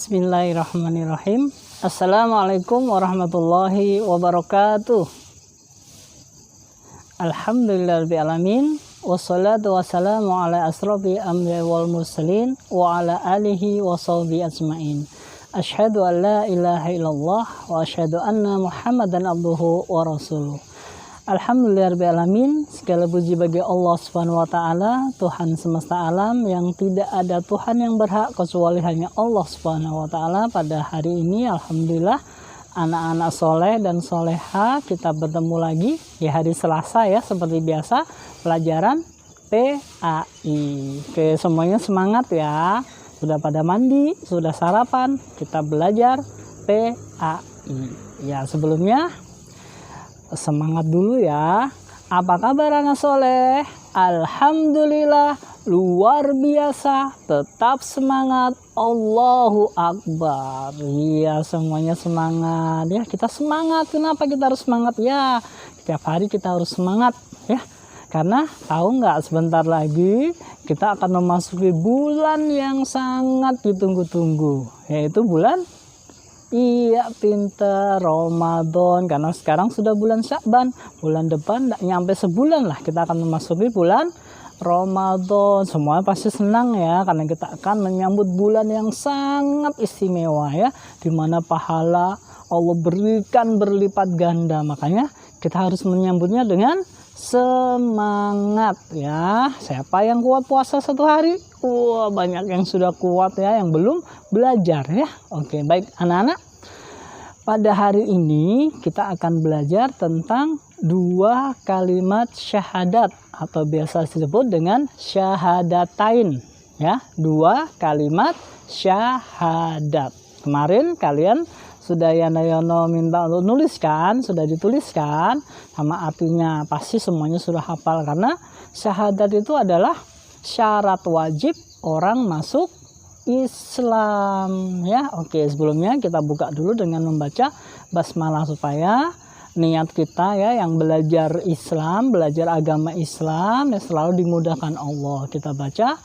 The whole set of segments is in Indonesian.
Bismillahirrahmanirrahim. Assalamualaikum warahmatullahi wabarakatuh. Alhamdulillahirrahmanirrahim. Wassalatu wassalamu ala asrofi amri wal mursalin wa ala alihi wa sahbihi ajma'in. Asyhadu an la ilaha illallah wa asyhadu anna muhammadan abduhu wa rasuluh. Alhamdulillahirrahmanirrahim. Segala puji bagi Allah Subhanahu wa taala, Tuhan semesta alam yang tidak ada Tuhan yang berhak kecuali hanya Allah Subhanahu wa taala. Pada hari ini alhamdulillah anak-anak soleh dan soleha kita bertemu lagi di hari Selasa ya, seperti biasa pelajaran PAI. Oke, semuanya semangat ya. Sudah pada mandi, sudah sarapan, kita belajar PAI. Ya, sebelumnya semangat dulu ya. Apa kabar anak soleh? Alhamdulillah luar biasa. Tetap semangat. Allahu Akbar. Iya, semuanya semangat ya. Kita semangat. Kenapa kita harus semangat ya? Setiap hari kita harus semangat ya. Karena tahu nggak, sebentar lagi kita akan memasuki bulan yang sangat ditunggu-tunggu, yaitu bulan pinter Ramadan. Karena sekarang sudah bulan Sya'ban, bulan depan tidak nyampe sebulan lah kita akan memasuki bulan Ramadan. Semua pasti senang ya, karena kita akan menyambut bulan yang sangat istimewa ya, dimana pahala Allah berikan berlipat ganda. Makanya kita harus menyambutnya dengan semangat ya. Siapa yang kuat puasa satu hari? Wah, banyak yang sudah kuat ya, yang belum belajar ya. Oke, baik anak-anak. Pada hari ini kita akan belajar tentang dua kalimat syahadat atau biasa disebut dengan syahadatain ya. Dua kalimat syahadat. Kemarin kalian sudah Yono minta untuk nuliskan, sudah dituliskan sama artinya, pasti semuanya sudah hafal karena syahadat itu adalah syarat wajib orang masuk Islam ya. Oke, sebelumnya kita buka dulu dengan membaca basmalah supaya niat kita ya yang belajar Islam, belajar agama Islam ya selalu dimudahkan Allah. Kita baca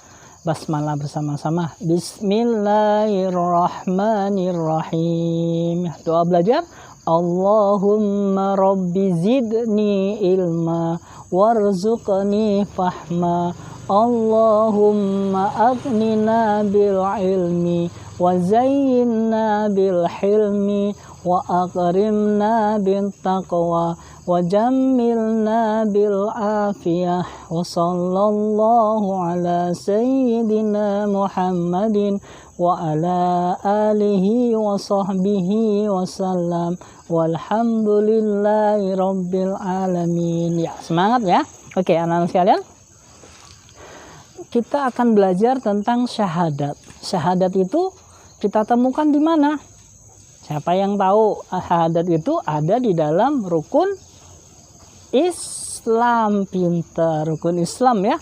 basmalah bersama-sama. Bismillahirrahmanirrahim. Doa belajar. Allahumma rabbi zidni ilma warzuqni fahma. Allahumma aghnina bil ilmi wa zayyinna bil hilmi wa akrimna bil taqwa wa jammilna bil afiyah wa sallallahu ala sayyidina Muhammadin wa ala alihi wa sahbihi wa sallam walhamdulillahi rabbil alamin. Ya, semangat ya. Oke, anak-anak sekalian, kita akan belajar tentang syahadat. Syahadat itu kita temukan di mana? Siapa yang tahu? Syahadat itu ada di dalam rukun Islam. Pintar, rukun Islam ya.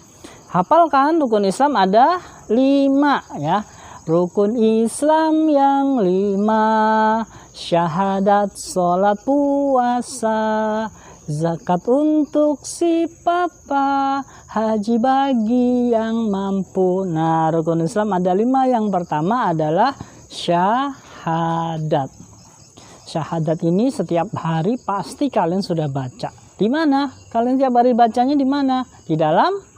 Hafalkan, rukun Islam ada 5 ya. Rukun Islam yang 5: syahadat, sholat, puasa, zakat untuk si papa, haji bagi yang mampu. Nah, rukun Islam ada 5. Yang pertama adalah syahadat. Syahadat ini setiap hari pasti kalian sudah baca. Di mana? Kalian tiap hari bacanya di mana? Di dalam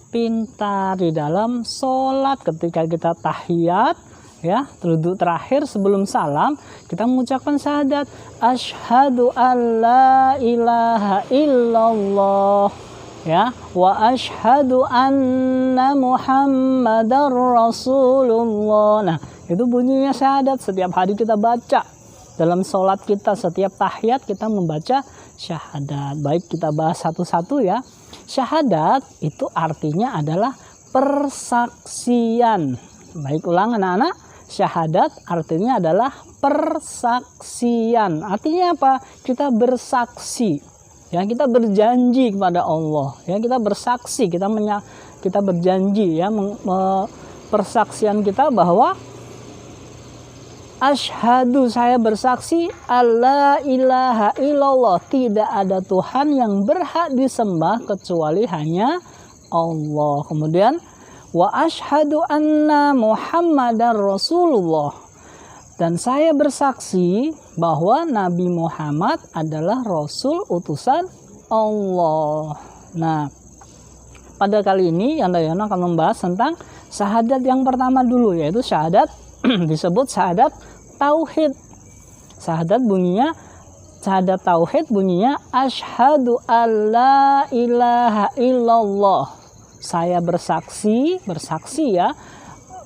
pintar, di dalam sholat. Ketika kita tahiyat ya, duduk terakhir sebelum salam, kita mengucapkan syahadat. Asyhadu an la ilaha illallah ya, wa asyhadu anna muhammadar rasulullah. Nah, itu bunyinya syahadat. Setiap hari kita baca. Dalam sholat kita, setiap tahiyat kita membaca syahadat. Baik, kita bahas satu-satu ya. Syahadat itu artinya adalah persaksian. Baik, ulang anak-anak. Syahadat artinya adalah persaksian. Artinya apa? Kita bersaksi. Ya, kita berjanji kepada Allah. Ya, kita bersaksi, kita berjanji ya, persaksian kita bahwa asyhadu, saya bersaksi, alla ilaha illallah, tidak ada Tuhan yang berhak disembah kecuali hanya Allah. Kemudian wa asyhadu anna Muhammadar Rasulullah. Dan saya bersaksi bahwa Nabi Muhammad adalah Rasul utusan Allah. Nah, pada kali ini Yanda Yono akan membahas tentang syahadat yang pertama dulu, yaitu syahadat disebut syahadat tauhid. Syahadat tauhid bunyinya asyhadu alla ilaha illallah. Saya bersaksi ya,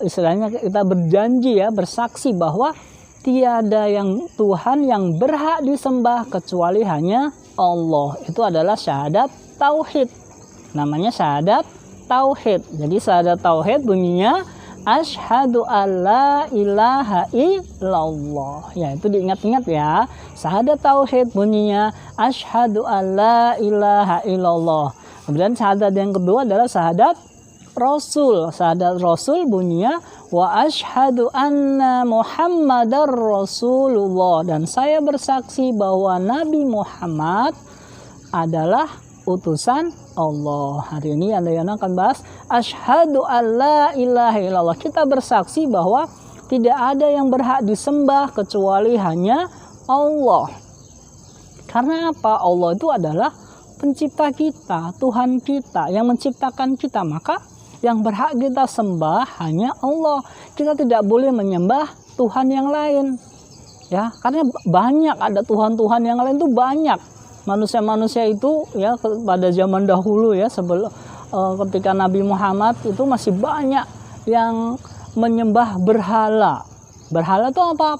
istilahnya kita berjanji ya, bersaksi bahwa tiada yang Tuhan yang berhak disembah kecuali hanya Allah. Itu adalah syahadat tauhid. Namanya syahadat tauhid. Jadi syahadat tauhid bunyinya asyhadu alla ilaha illallah. Ya, itu diingat-ingat ya. Syahadat tauhid bunyinya asyhadu alla ilaha illallah. Kemudian syahadat yang kedua adalah syahadat Rasul. Syahadat Rasul bunyinya wa asyhadu anna Muhammadar Rasulullah. Dan saya bersaksi bahwa Nabi Muhammad adalah utusan Allah. Hari ini Anda yang akan bahas asyhadu alla ilaha illallah. Kita bersaksi bahwa tidak ada yang berhak disembah kecuali hanya Allah. Karena apa? Allah itu adalah pencipta kita, Tuhan kita yang menciptakan kita. Maka yang berhak kita sembah hanya Allah. Kita tidak boleh menyembah Tuhan yang lain. Ya, karena banyak, ada Tuhan-Tuhan yang lain itu banyak. Manusia-manusia itu ya pada zaman dahulu ya, sebelum ketika Nabi Muhammad itu masih banyak yang menyembah berhala. Berhala itu apa?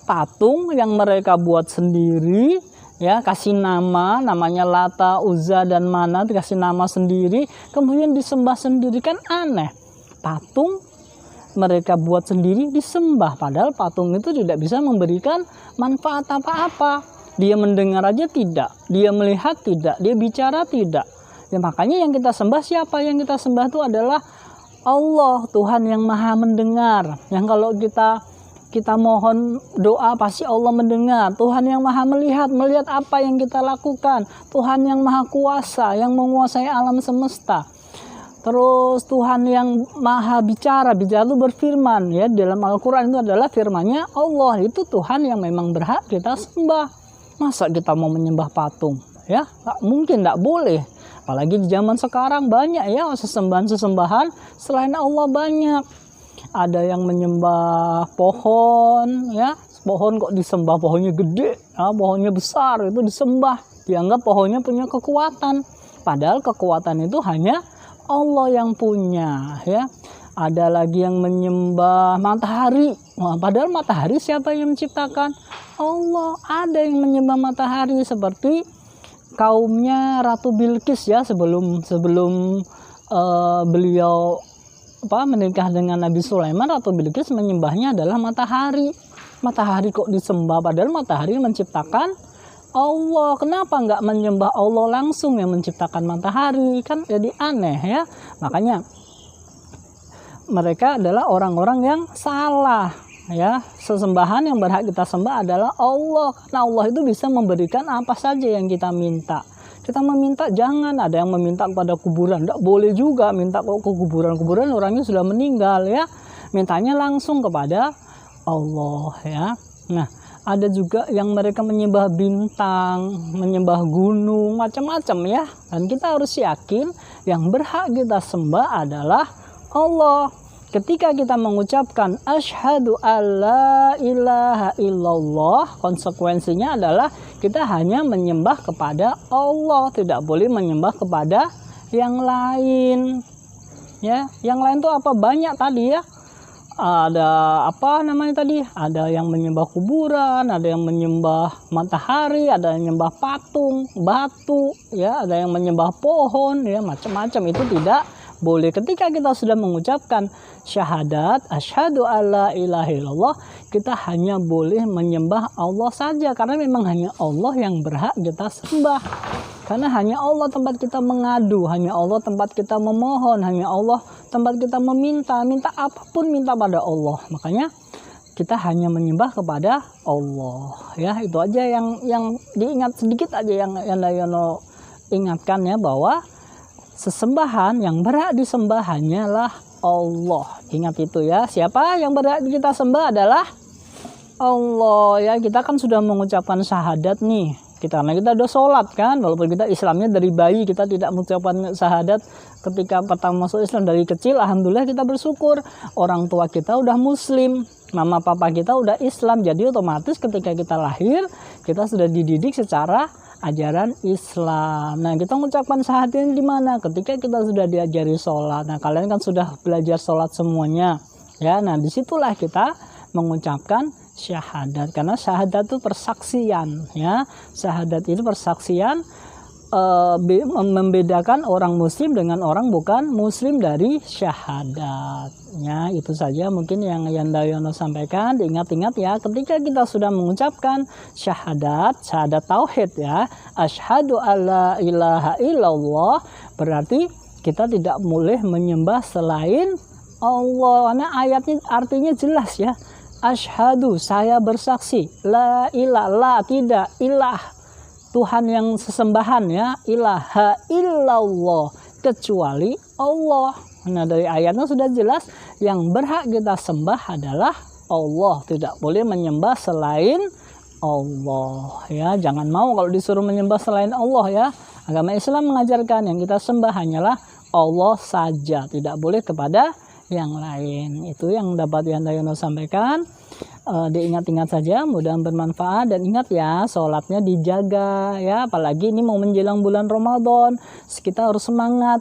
Patung yang mereka buat sendiri. Ya, kasih namanya Lata, Uzza dan Manat, dikasih nama sendiri, kemudian disembah sendiri. Kan aneh, patung mereka buat sendiri disembah, padahal patung itu tidak bisa memberikan manfaat apa-apa. Dia mendengar aja tidak, dia melihat tidak, dia bicara tidak. Ya, makanya yang kita sembah siapa? Yang kita sembah itu adalah Allah, Tuhan yang maha mendengar. Yang kalau kita mohon doa pasti Allah mendengar. Tuhan yang maha melihat apa yang kita lakukan. Tuhan yang maha kuasa, yang menguasai alam semesta. Terus Tuhan yang maha bicara itu berfirman ya, dalam Al-Quran itu adalah firmannya Allah. Itu Tuhan yang memang berhak kita sembah. Masa kita mau menyembah patung? Ya, nggak mungkin, nggak boleh. Apalagi di zaman sekarang banyak ya sesembahan selain Allah banyak. Ada yang menyembah pohon, ya, pohon kok disembah, pohonnya gede, ya, pohonnya besar, itu disembah, dianggap pohonnya punya kekuatan, padahal kekuatan itu hanya Allah yang punya, ya. Ada lagi yang menyembah matahari, padahal matahari siapa yang menciptakan? Allah. Ada yang menyembah matahari seperti kaumnya Ratu Bilqis ya, sebelum beliau menikah dengan Nabi Sulaiman, Ratu Bilqis menyembahnya adalah matahari. Matahari kok disembah, padahal matahari menciptakan Allah. Kenapa nggak menyembah Allah langsung yang menciptakan matahari? Kan jadi aneh ya. Makanya mereka adalah orang-orang yang salah ya. Sesembahan yang berhak kita sembah adalah Allah. Karena Allah itu bisa memberikan apa saja yang kita minta. Kita meminta, jangan ada yang meminta kepada kuburan, tidak boleh juga minta ke kuburan orangnya sudah meninggal ya. Mintanya langsung kepada Allah ya. Nah, ada juga yang mereka menyembah bintang, menyembah gunung, macam-macam ya. Dan kita harus yakin yang berhak kita sembah adalah Allah. Ketika kita mengucapkan asyhadu alla ilaha illallah, konsekuensinya adalah kita hanya menyembah kepada Allah, tidak boleh menyembah kepada yang lain. Ya, yang lain itu apa? Banyak tadi ya. Ada Ada yang menyembah kuburan, ada yang menyembah matahari, ada yang menyembah patung, batu, ya, ada yang menyembah pohon, ya, macam-macam. Itu tidak boleh. Ketika kita sudah mengucapkan syahadat asyhadu alla ilaha illallah, kita hanya boleh menyembah Allah saja, karena memang hanya Allah yang berhak kita sembah. Karena hanya Allah tempat kita mengadu, hanya Allah tempat kita memohon, hanya Allah tempat kita minta apapun, minta pada Allah. Makanya kita hanya menyembah kepada Allah. Ya, itu aja yang diingat sedikit aja yang Dayono ingatkan ya, bahwa sesembahan yang berhak disembah hanyalah Allah. Ingat itu ya. Siapa yang berhak kita sembah adalah Allah ya. Kita kan sudah mengucapkan syahadat nih. Karena kita udah sholat kan, walaupun kita Islamnya dari bayi, kita tidak mengucapkan syahadat ketika pertama masuk Islam dari kecil. Alhamdulillah kita bersyukur orang tua kita udah muslim, mama papa kita udah Islam, jadi otomatis ketika kita lahir kita sudah dididik secara ajaran Islam. Nah, kita mengucapkan syahadat di mana? Ketika kita sudah diajari sholat. Nah, kalian kan sudah belajar sholat semuanya ya. Nah, disitulah kita mengucapkan syahadat, karena syahadat itu persaksian ya. Syahadat itu persaksian, membedakan orang muslim dengan orang bukan muslim dari syahadatnya. Itu saja mungkin yang Yandayono sampaikan. Diingat-ingat ya, ketika kita sudah mengucapkan syahadat tauhid ya, asyhadu alla ilaha illallah, berarti kita tidak boleh menyembah selain Allah. Karena ayatnya artinya jelas ya. Asyhadu, saya bersaksi, la ilah, tidak ilah, Tuhan yang sesembahan ya, ilaha illallah, kecuali Allah. Nah, dari ayatnya sudah jelas yang berhak kita sembah adalah Allah, tidak boleh menyembah selain Allah ya. Jangan mau kalau disuruh menyembah selain Allah ya. Agama Islam mengajarkan yang kita sembah hanyalah Allah saja, tidak boleh kepada yang lain. Itu yang dapat Yandayono sampaikan. Diingat-ingat saja, mudah bermanfaat. Dan ingat ya, sholatnya dijaga ya, apalagi ini mau menjelang bulan Ramadan, kita harus semangat